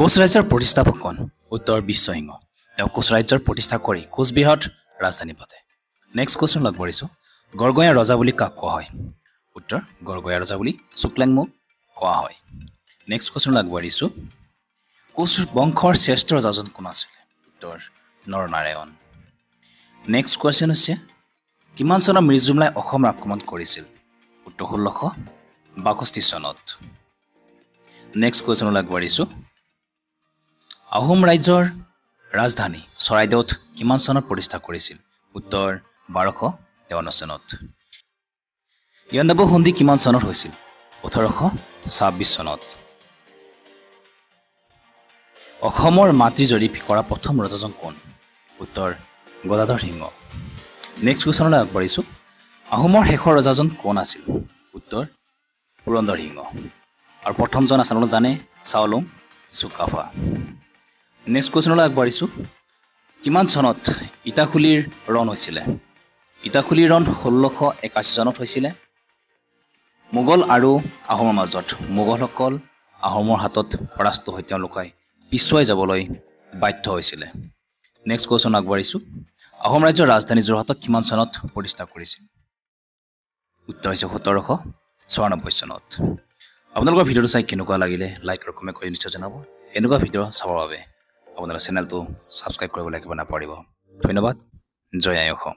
কোচ ৰাজ্যৰ প্ৰতিষ্ঠাপক কোন? উত্তৰ বিশ্বসিংহ। তেওঁ কোচ ৰাজ্যৰ প্ৰতিষ্ঠা কৰি কোচবিহাৰত ৰাজধানী পাতে। নেক্সট কুৱেশ্যন আগবঢ়াইছো। গড়গঞা ৰজা বুলি কাক কোৱা হয়? উত্তৰ গড়গঞা ৰজা বুলি শুক্লাংমুক কোৱা হয়। নেক্সট কুৱেশ্যন আগবঢ়াইছো। কোচ বংশৰ শ্ৰেষ্ঠ ৰজাজন কোন আছিলে? উত্তৰ নৰনাৰায়ণ। নেক্সট কুৱেশ্যন হৈছে কিমান চনত মিৰ্জুমলাই অসম আক্ৰমণ কৰিছিল? উত্তৰ 1662 চনত। নেক্সট কুৱেশ্যন আগবঢ়াইছো। আহোম ৰাজ্যৰ ৰাজধানী চৰাইদেউত কিমান চনত প্ৰতিষ্ঠা কৰিছিল? উত্তৰ 1253 চনত। ইয়াণ্ডাবু সন্ধি কিমান চনত হৈছিল? 1826 চনত। অসমৰ মাটি জৰীপ কৰা প্ৰথম ৰজাজন কোন? উত্তৰ গদাধৰ সিংহ। নেক্সট কুৱেশ্যনলৈ আগবাঢ়িছো। আহোমৰ শেষৰ ৰজাজন কোন আছিল? উত্তৰ পুৰন্দৰ সিংহ। আৰু প্ৰথমজন আপোনালোকে জানে চাওলুং চুকাফা। নেক্সট কুৱেশ্যনলৈ আগবাঢ়িছো। কিমান চনত ইটাখুলিৰ ৰণ হৈছিলে? ইটাখুলিৰ ৰণ 1681 চনত হৈছিলে। মোগল আৰু আহোমৰ মাজত মোগলসকল আহোমৰ হাতত পৰাস্ত হৈ তেওঁলোকে পিছুৱাই যাবলৈ বাধ্য হৈছিলে। নেক্সট কুৱেশ্যন আগবাঢ়িছো। আহোম ৰাজ্যৰ ৰাজধানী যোৰহাটত কিমান চনত প্ৰতিষ্ঠা কৰিছিল? উত্তৰ হৈছে 1794 চনত। আপোনালোকৰ ভিডিঅ'টো চাই কেনেকুৱা লাগিলে লাইক আৰু কমেণ্ট কৰি নিশ্চয় জনাব। এনেকুৱা ভিডিঅ' চাবৰ বাবে আপোনালোকৰ চেনেলটো ছাবস্ক্ৰাইব কৰিব লাগিব নাপাহৰিব। ধন্যবাদ। জয় আই অসম।